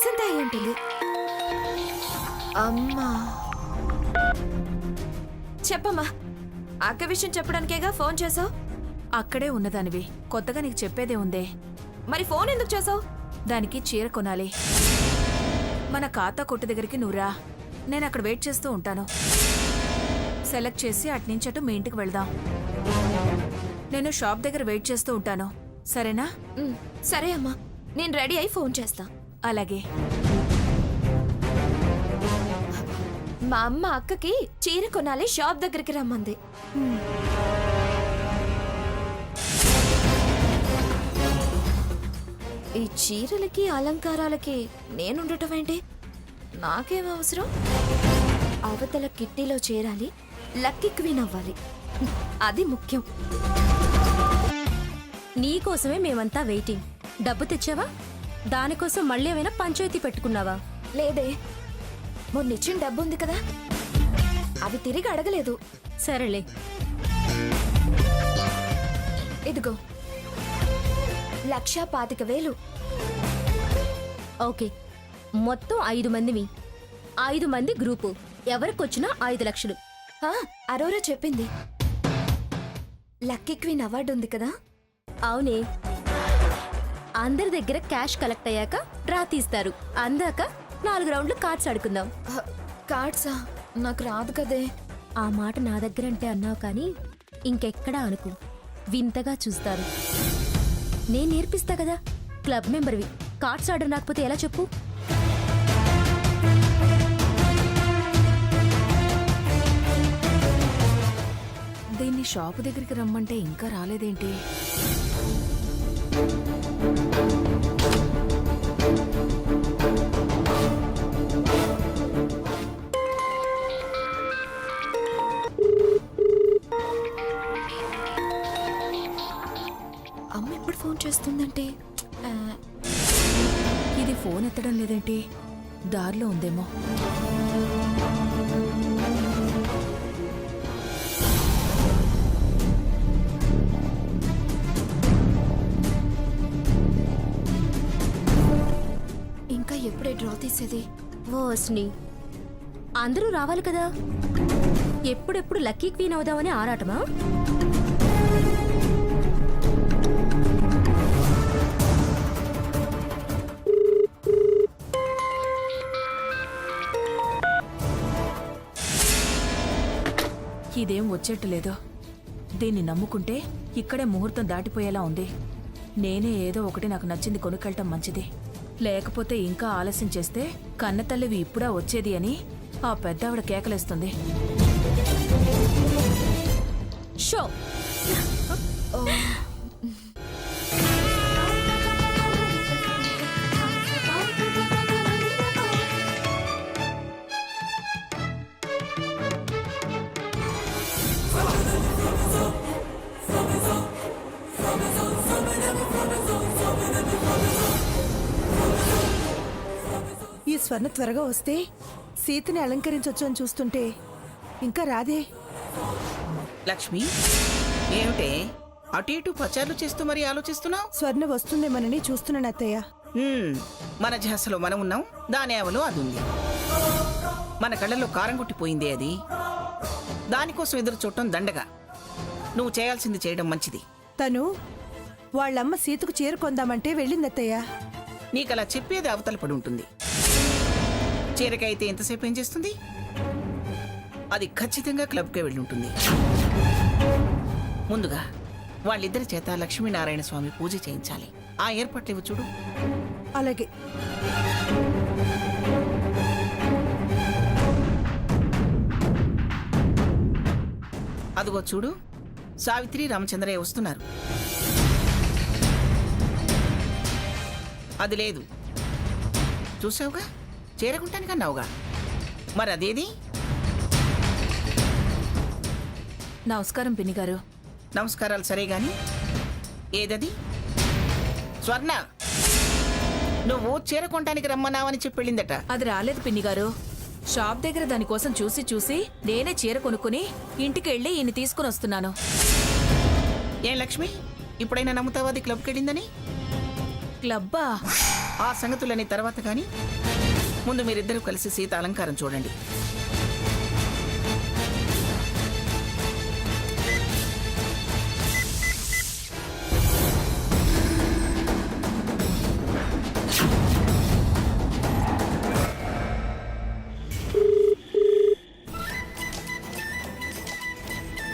వసంత అయి ఉంటుంది. అమ్మా, చెప్పమ్మా. అక్క విషయం చెప్పడానికేగా ఫోన్ చేసావు? అక్కడే ఉన్నదానివి, కొత్తగా నీకు చెప్పేదే ఉందే. మరి ఫోన్ ఎందుకు చేసావు? దానికి చీర కొనాలి. మన ఖాతా కొట్టు దగ్గరికి నువ్వురా, నేను అక్కడ వెయిట్ చేస్తూ ఉంటాను. సెలెక్ట్ చేసి అట్నుంచి అటు మీ ఇంటికి వెళ్దాం. నేను షాప్ దగ్గర వెయిట్ చేస్తూ ఉంటాను, సరేనా? సరే అమ్మా, నేను రెడీ అయి ఫోన్ చేస్తా. అలాగే. మా అమ్మ అక్కకి చీర కొనాలి, షాప్ దగ్గరికి రమ్మంది. ఈ చీరలకి అలంకారాలకి నేనుండటం ఏంటి? నాకేం అవసరం? అవతల కిట్టీలో చేరాలి, లక్కీ క్వీన్ అవ్వాలి, అది ముఖ్యం. నీకోసమే మేమంతా వెయిటింగ్. డబ్బు తెచ్చావా? దానికోసం మళ్ళీ ఏమైనా పంచాయతీ పెట్టుకున్నావా? లేదే, మొన్నిచ్చిన డబ్బు ఉంది కదా, అవి తిరిగి అడగలేదు. సరేలే, ఇదిగో 1,25,000. ఓకే. మొత్తం 5 మందివి. 5 మంది గ్రూపు, ఎవరికొచ్చినా 5 లక్షలు. అరోరా చెప్పింది. లక్కీ క్వీన్ అవార్డు ఉంది కదా? అవునే. అందరి దగ్గర క్యాష్ కలెక్ట్ అయ్యాక డ్రా తీస్తారు. అందాక 4 రౌండ్లు కార్డ్స్ ఆడుకుందాం. కార్డ్సా? నాకు రాదు కదే. ఆ మాట నా దగ్గరంటే అన్నావు కానీ ఇంకెక్కడా అనుకు. వింతగా చూస్తారు. నేను నేర్పిస్తా కదా, క్లబ్ మెంబర్వి. కార్డ్స్ ఆర్డర్ రాకపోతే ఎలా చెప్పు? దీన్ని షాపు దగ్గరికి రమ్మంటే ఇంకా రాలేదేంటి? అమ్మ ఎప్పుడు ఫోన్ చేస్తుందంటే? ఇది ఫోన్ ఎత్తడం లేదేంటి? దారిలో ఉందేమో. ఇంకా ఎప్పుడే డ్రా తీసేది? ఓస్ని, అందరూ రావాలి కదా. ఎప్పుడెప్పుడు లక్కీ క్వీన్ అవుదామని ఆరాటమా? ఇదేం వచ్చేట్టు లేదు. దీన్ని నమ్ముకుంటే ఇక్కడే ముహూర్తం దాటిపోయేలా ఉంది. నేనే ఏదో ఒకటి నాకు నచ్చింది కొనుక్కెళ్ళటం మంచిది. లేకపోతే ఇంకా ఆలస్యం చేస్తే కన్నతల్లివి ఇప్పుడా వచ్చేది అని ఆ పెద్దావిడ కేకలేస్తుంది. షో. ఈ స్వర్ణ త్వరగా వస్తే సీతని అలంకరించొచ్చు అని చూస్తుంటే ఇంకా రాదే. లక్ష్మి, ఏమిటే అటు ఇటు పచారులు చేస్తూ మరి ఆలోచిస్తున్నావు? స్వర్ణ వస్తుందేమనని చూస్తున్నాను అత్తయ్య. మన ధ్యాసలో మనం ఉన్నాం, దాని ఆవలో అది ఉంది. మన కళ్ళల్లో కారం కొట్టిపోయిందే అది. దానికోసం ఎదురు చూడటం దండగా. నువ్వు చేయాల్సింది చేయడం మంచిది. తను వాళ్ళమ్మ సీతకు చీర కొందామంటే వెళ్ళిందత్తయ్య. నీకలా చెప్పేది అవతల పడి ఉంటుంది. చీరకైతే ఎంతసేపు ఏం చేస్తుంది? అది ఖచ్చితంగా క్లబ్కే వెళ్ళి ఉంటుంది. ముందుగా వాళ్ళిద్దరి చేత లక్ష్మీనారాయణ స్వామి పూజ చేయించాలి. ఆ ఏర్పాట్లు ఇవ్వు చూడు. అలాగే. అదిగో చూడు, సావిత్రి రామచంద్రయ్య వస్తున్నారు. అది లేదు, చూసావుగా, చేరకుంటానికి అన్నావుగా, మరి అదేది? నమస్కారం పిన్ని గారు. నమస్కారాలు సరే గాని ఏదది? స్వర్ణ, నువ్వు చేరకుంటానికి రమ్మన్నావని చెప్పి వెళ్ళిందట. అది రాలేదు పిన్ని గారు. షాప్ దగ్గర దానికోసం చూసి చూసి నేనే చీర కొనుక్కుని ఇంటికి వెళ్ళి ఈయన తీసుకుని వస్తున్నాను. ఏం లక్ష్మి, ఇప్పుడైనా నమ్ముతావా అది క్లబ్కి వెళ్ళిందని? క్లబ్బా? ఆ సంగతులని తర్వాత కానీ ముందు మీరిద్దరూ కలిసి సీత అలంకారం చూడండి.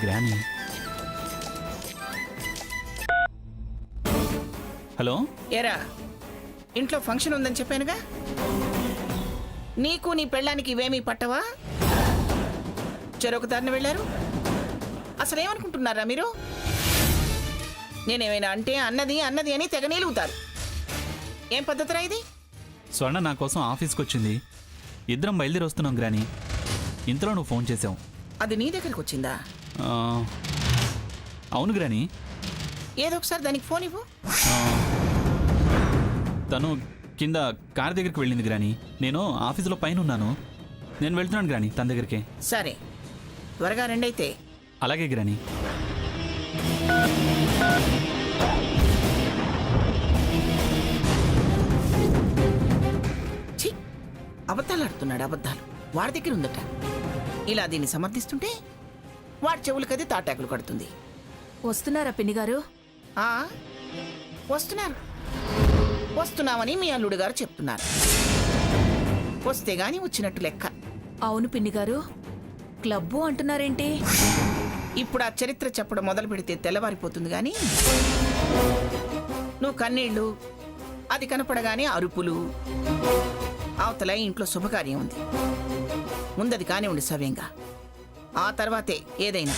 గ్రానీ. హలో. ఏరా, ఇంట్లో ఫంక్షన్ ఉందని చెప్పానుగా, నీకు నీ పెళ్ళానికి ఇవేమీ పట్టవా? చెరొక దారిని వెళ్ళారు. అసలు ఏమనుకుంటున్నారా మీరు? నేనేమైనా అంటే అన్నది అన్నది అని తెగ నీలుగుతారు. ఏం పద్ధతిరా ఇది? స్వర్ణ నా కోసం ఆఫీస్కి వచ్చింది. ఇద్దరం బయలుదేరి వస్తున్నాం గ్రానీ. ఇంతలో నువ్వు ఫోన్ చేసావు. అది నీ దగ్గరికి వచ్చిందా? ఆ, అవును గ్రానీ. ఏదో ఒకసారి దానికి ఫోన్ ఇవ్వు. ఆ, తను కింద కార్ దగ్గరికి వెళ్ళింది గ్రానీ. నేను ఆఫీసులో పైన ఉన్నాను. నేను వెళ్తున్నాను గ్రానీ తన దగ్గరికి. సరే, త్వరగా రెండైతే. అలాగే గ్రానీ. ఛీ, అబద్ధాలు ఆడుతున్నాడు. అబద్ధాలు వాడి దగ్గర ఉందట. ఇలా దీన్ని సమర్థిస్తుంటే వాడి చెవులకది తాటాకులు కడుతుంది. వస్తున్నారా పిన్ని గారు? ఆ, వస్తున్నారు. వస్తున్నామని మీ అల్లుడు గారు చెప్తున్నారు. వస్తే గాని వచ్చినట్టు లెక్క. అవును పిన్ని గారు, క్లబ్బు అంటున్నారేంటి? ఇప్పుడు ఆ చరిత్ర చెప్పడం మొదలు పెడితే తెల్లవారిపోతుంది గాని నువ్వు కన్నీళ్ళు, అది కనపడగానే అరుపులు. అవతల ఇంట్లో శుభకార్యం ఉంది. ముందది కానివ్వండి సవ్యంగా, ఆ తర్వాతే ఏదైనా.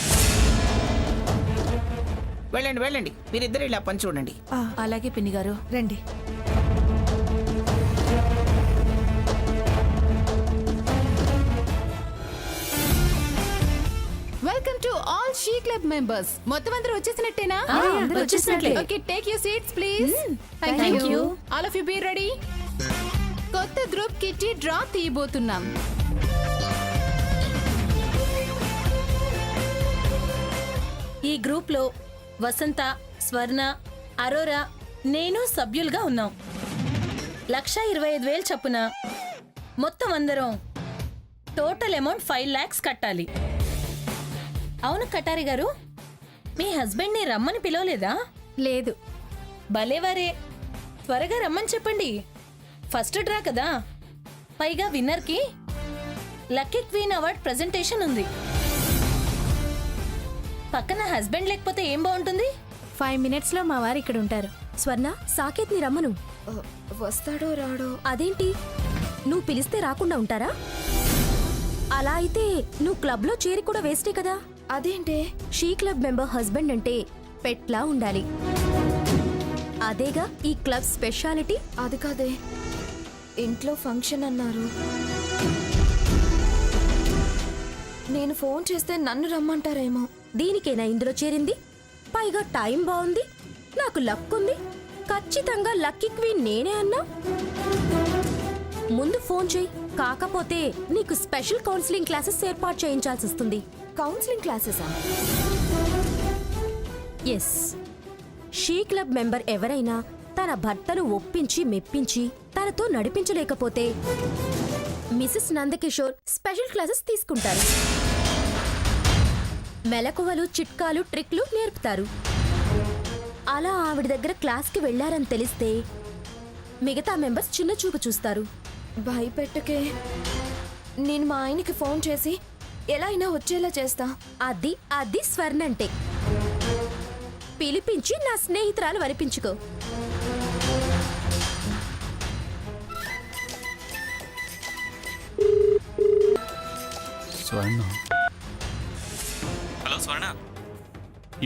వెళ్ళండి వెళ్ళండి, మీరిద్దరు ఇలా పని చూడండి. అలాగే పిన్ని గారు. రండి. Welcome to all she club members. మొత్తం అందరూ వచ్చేసినట్టేనా? అందరూ వచ్చేసినట్లే. Okay, take your seats please. Thank you. All of you be ready. కొత్త గ్రూప్ కిట్టి డ్రా తీయబోతున్నాం. ఈ గ్రూప్లో వసంత, స్వర్ణ, అరోరా, నేను సభ్యులుగా ఉన్నాం. 1,25,000 చొప్పున మొత్తం అందరం టోటల్ అమౌంట్ 5 lakhs కట్టాలి. అవును కటారి గారు, మీ హస్బెండ్ని రమ్మని పిలవలేదా? లేదు. భలేవారే, త్వరగా రమ్మని చెప్పండి. ఫస్ట్ డ్రా కదా, పైగా విన్నర్కి లక్కీ క్వీన్ అవార్డ్ ప్రెజెంటేషన్ ఉంది. పక్కన హస్బెండ్ లేకపోతే ఏం బాగుంటుంది? 5 minutes లో మా వారు ఇక్కడ ఉంటారు. స్వర్ణ, సాకేత్ని రమ్మను. వస్తాడో రాడో? అదేంటి, నువ్వు పిలిస్తే రాకుండా ఉంటారా? అలా అయితే నువ్వు క్లబ్లో చేరి కూడా వేస్టే కదా. అదేంటే? షీ క్లబ్ మెంబర్ హస్బెండ్ అంటే పెట్లా ఉండాలి. అదేగా ఈ క్లబ్ స్పెషాలిటీ. అది కాదే, ఇంట్లో ఫంక్షన్ అన్నారు. నేను ఫోన్ చేస్తే నన్ను రమ్మంటారేమో. దీనికేనా ఇందులో చేరింది? పైగా టైం బాగుంది, నాకు లక్ ఉంది. ఖచ్చితంగా లక్కీ క్వీన్ నేనే అన్నా. ముందు ఫోన్ చేయి, కాకపోతే నీకు స్పెషల్ కౌన్సిలింగ్ క్లాసెస్ ఏర్పాటు చేయించాల్సి వస్తుంది. కౌన్సిలింగ్ క్లాసెసా? ఎస్. షీ క్లబ్ మెంబర్ ఎవరైనా తన భర్తను ఒప్పించి మెప్పించి తనతో నడిపించలేకపోతే మిసెస్ నందకిషోర్ స్పెషల్ క్లాసెస్ తీసుకుంటారు. మెలకువలు, చిట్కాలు, ట్రిక్లు నేర్పుతారు. అలా ఆవిడ దగ్గర క్లాస్కి వెళ్లారని తెలిస్తే మిగతా మెంబర్స్ చిన్న చూపు చూస్తారు. భయపెట్టకే, నేను మా ఆయనకి ఫోన్ చేసి ఎలా అయినా వచ్చేలా చేస్తా. అది అది స్వర్ణంటే. పిలిపించి నా స్నేహితురాలు వనిపించుకో. స్వర్ణ. హలో స్వర్ణ,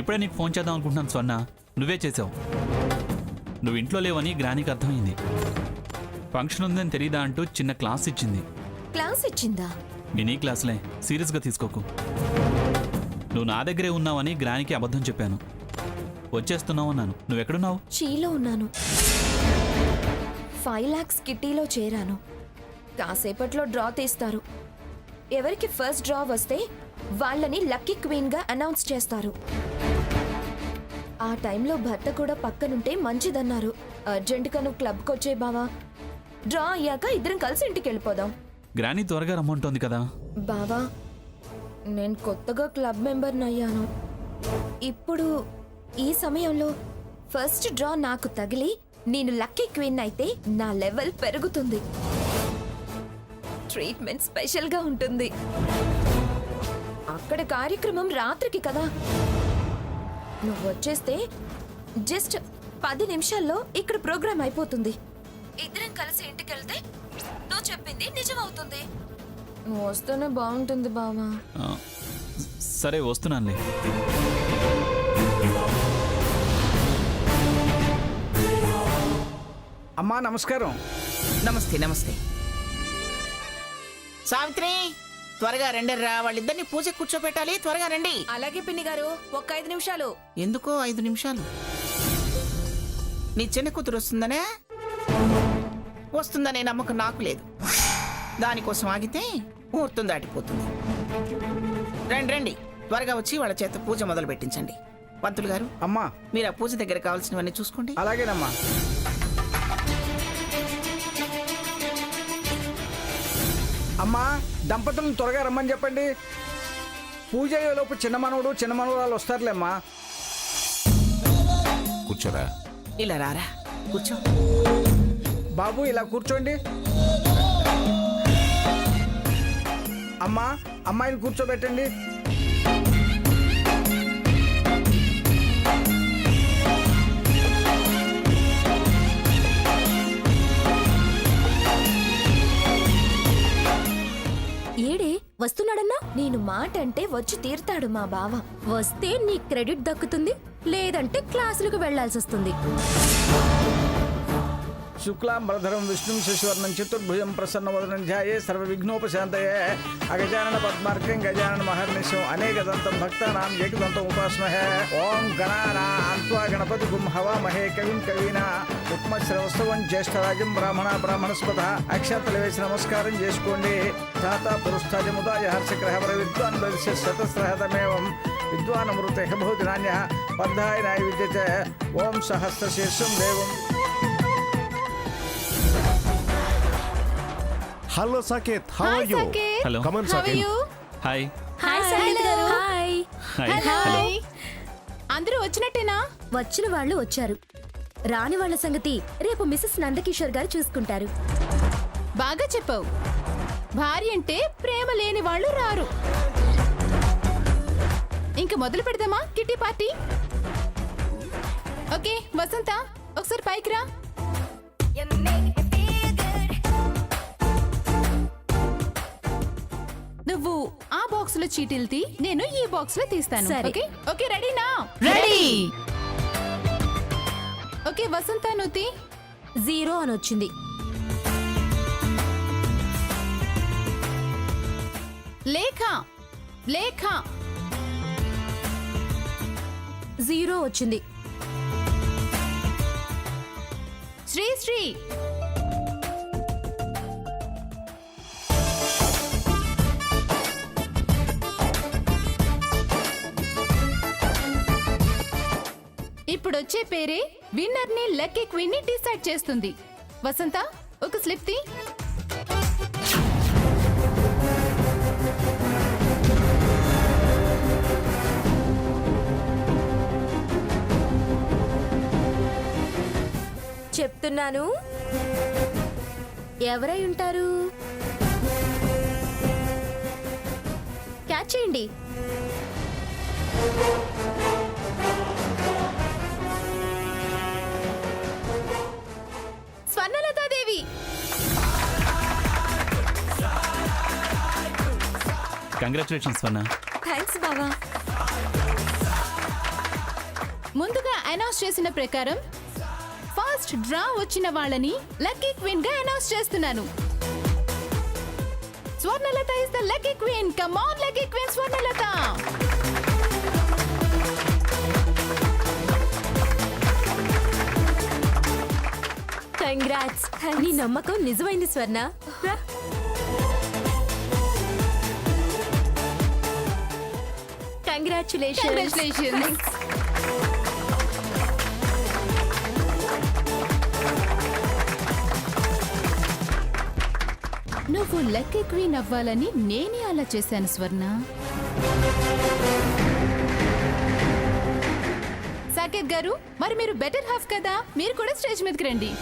ఇప్పుడే నీకు ఫోన్ చేద్దాం అనుకుంటున్నాను స్వర్ణ. నువ్వే చేసావు. నువ్వు ఇంట్లో లేవని గ్రానీకి అర్థమైంది. ఫంక్షన్ ఉందని తెలీదా అంటూ చిన్న క్లాస్ ఇచ్చింది. క్లాస్ ఇచ్చిందా? మినీ క్లాసులే, సీరియస్గా తీసుకోకు. నువ్వు నా దగ్గరే ఉన్నావని గ్రానీకి అబద్ధం చెప్పాను. వచ్చేస్తున్నావు అన్నాను. నువ్వెక్కడున్నావు? షీలో ఉన్నాను. 5 lakhs కిట్టీలో చేరాను. కాసేపట్లో డ్రా తీస్తారు. ఎవరికి ఫస్ట్ డ్రా వస్తే వాళ్ళని లక్కీ క్వీన్ గా అనౌన్స్ చేస్తారు. ఆ టైంలో భర్త కూడా పక్కనుంటే మంచిదన్నారు. అర్జెంటుగా నువ్వు క్లబ్కి వచ్చే బావా, డ్రా అయ్యాక ఇద్దరం కలిసి ఇంటికి వెళ్ళిపోదాం. గ్రానీ త్వరగా రమ్మంటోంది కదా. బావా, నేను కొత్తగా క్లబ్ మెంబర్ని అయ్యాను. ఇప్పుడు ఈ సమయంలో ఫస్ట్ డ్రా నాకు తగిలి నేను లక్కీ క్వీన్ అయితే నా లెవెల్ పెరుగుతుంది. ట్రీట్మెంట్ స్పెషల్గా ఉంటుంది. అక్కడ కార్యక్రమం రాత్రికి కదా. నువ్వు వచ్చేస్తే జస్ట్ 10 నిమిషాల్లో ఇక్కడ ప్రోగ్రామ్ అయిపోతుంది. ఇద్దరం కలిసి ఇంటికి వెళ్తే నువ్వు చెప్పింది నిజం అవుతుంది. నువ్వు వస్తేనే బాగుంటుంది బావా. ఆ, సరే వస్తున్నానులే. అమ్మా నమస్కారం. నమస్తే నమస్తే. సావిత్రి, త్వరగా రండిరా, వాళ్ళిద్దరిని పూజ కూర్చోపెట్టాలి. త్వరగా రండి. అలాగే పిన్ని గారు, ఒక్క 5 నిమిషాలు. ఎందుకో 5 నిమిషాలు? నీ చిన్న కూతురు వస్తుందనే? వస్తుందనే నమ్మకం నాకు లేదు. దానికోసం ఆగితే ముహూర్తం దాటిపోతుంది. రండి రండి, త్వరగా వచ్చి వాళ్ళ చేత పూజ మొదలు పెట్టించండి. పంతులు గారు, అమ్మా మీరు ఆ పూజ దగ్గర కావాల్సినవన్నీ చూసుకోండి. అలాగేనమ్మా. అమ్మా దంపతులను త్వరగా రమ్మని చెప్పండి. పూజ అయ్యేలోపు చిన్న మనవడు చిన్న మనవరాలు వస్తారులేమ్మా. కూర్చోరా. ఇలా రారా, కూర్చో. బాబు ఇలా కూర్చోండి. అమ్మా అమ్మాయిని కూర్చోబెట్టండి. ఏడే వస్తున్నాడన్నా? నేను మాట అంటే వచ్చి తీరుతాడు మా బావ. వస్తే నీ క్రెడిట్ దక్కుతుంది, లేదంటే క్లాసులకు వెళ్లాల్సి వస్తుంది. శుక్లాంబరధరం విష్ణుం శశివర్ణం చతుర్భుజం ప్రసన్నవదనం ధ్యాయే సర్వ విఘ్నోపశాంతయే అగజానన పద్మార్కం గజానన మహర్నిశం అనేకదంతం భక్తానాం ఏకదంతం ఉపాస్మహే. ఓం గణానాం త్వా గణపతి గుం హవామహే కవిం కవీనా ఉత్మశ్రవస్తవం జ్యేష్ఠరాజం బ్రాహ్మణస్పద. అక్షంతలు వేసి నమస్కారం చేసుకోండి. తాత పురుస్తాజముదాయ హర్షగ్రహవర విద్వాన్ భవిష్య శతస్రహతమేవం విద్వాన్ అమృత భూతి నాణ్య పద్ధాయ నాయ విద్యతే. ఓం సహస్రశీర్షం దేవం. Hello Saket, how are you? Hello. Come on How are Saket. you? Hi. Hi Sangeet గారు. హాయ్. హాయ్. హలో. హాయ్. అందరూ వచ్చినట్టేనా? వచ్చిన వాళ్ళు వచ్చారు, రాని వాళ్ళ సంగతి రేపు మిసెస్ నందకిషోర్ గారు చూసుకుంటారు. బాగా చెప్పావు. భార్య అంటే ప్రేమ లేని వాళ్ళు రారు. ఇంక మొదలు పెడదామా కిట్టి పార్టీ? ఓకే వసంత, ఒకసారి పైకి రా. నువ్వు ఆ బాక్స్ లో చీటీలు తీ, నేను ఈ బాక్స్ లో తీస్తాను. సరే. ఓకే ఓకే రెడీనా? రెడీ. ఓకే వసంత, నువ్వు తీ. 0 అని వచ్చింది. లేఖ లేఖ 0 వచ్చింది. శ్రీ శ్రీ ఇప్పుడు వచ్చే పేరే విన్నర్ ని లక్కీ క్వీన్ ని డిసైడ్ చేస్తుంది. వసంత, ఒక స్లిప్ తీ. చెప్తున్నాను, ఎవరై ఉంటారు? క్యాచ్ చేయండి. స్వర్ణలతాదేవి. కంగ్రాచులేషన్స్ స్వర్ణ. థ్యాంక్స్ బావా. ముందుగా అనౌన్స్ చేసిన ప్రకారం ఫస్ట్ డ్రా వచ్చిన వాళ్ళని లక్కీ క్వీన్ గా అనౌన్స్ చేస్తున్నాను. Swarnalatha is the lucky queen. Come on lucky queen Swarnalatha. Congrats. నీ నమ్మకం నిజమైంది స్వర్ణ. కంగ్రాచులేషన్స్. నువ్వు లక్కీ క్వీన్ అవ్వాలని నేనే అలా చేశాను స్వర్ణ. సాకేత్ గారు, మరి మీరు బెటర్ హాఫ్ కదా, మీరు కూడా స్టేజ్ మీదకి రండి.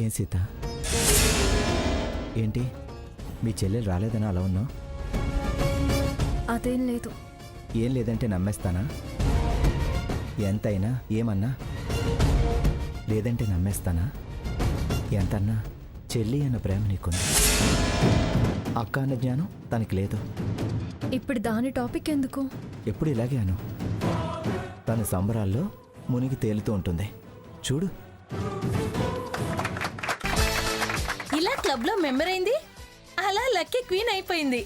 ఏం సీత, ఏంటి మీ చెల్లెలు రాలేదని అలా ఉన్నావు? అదేం లేదు. ఏం లేదంటే నమ్మేస్తానా? ఎంతైనా ఏమన్నా లేదంటే నమ్మేస్తానా? ఎంతన్నా చెల్లి అన్న ప్రేమ నీకుంది, అక్క అన్న జ్ఞానం తనకి లేదు. ఇప్పుడు దాని టాపిక్ ఎందుకు? ఎప్పుడు ఇలాగే అను. తన సంబరాల్లో మునిగి తేలుతూ ఉంటుంది చూడు. ఇలా క్లబ్ లో మెంబర్ అయింది, అలా లక్కీ క్వీన్ అయిపోయింది.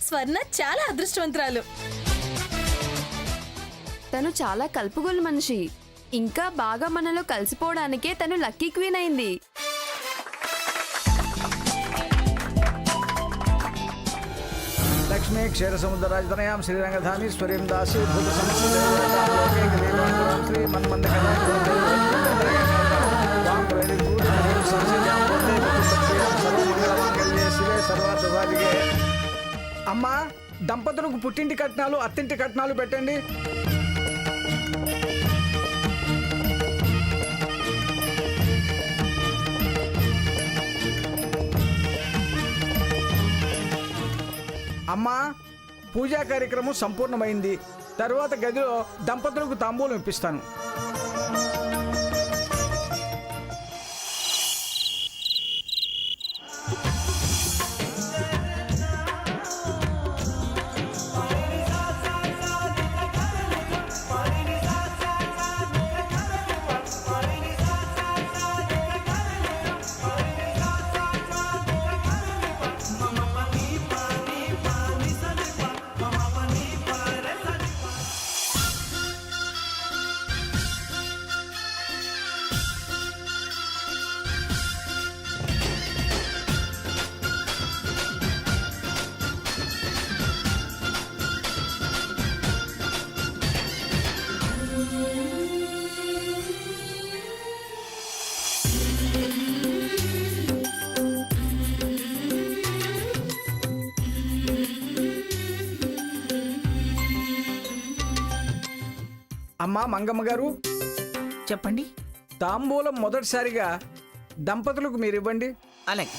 స్వర్ణ చాలా అదృష్టవంతురాలు. తను చాలా కలుపుగోలు మనిషి. ఇంకా బాగా మనలో కలిసిపోవడానికే తను లక్కీ క్వీన్ అయింది. లక్ష్మీ క్షీర సముద్ర రాజధనయాం శ్రీరంగధామీశ్వరీం దాసీ భూత శ్రీ మన్మంద అమ్మా, దంపతులకు పుట్టింటి కట్నాలు అత్తింటి కట్నాలు పెట్టండి. అమ్మా, పూజా కార్యక్రమం సంపూర్ణమైంది. తరువాత గదిలో దంపతులకు తాంబూలం ఇప్పిస్తాను. అమ్మా మంగమ్మ గారు, చెప్పండి. తాంబూలం మొదటిసారిగా దంపతులకు మీరు ఇవ్వండి. అలాగే.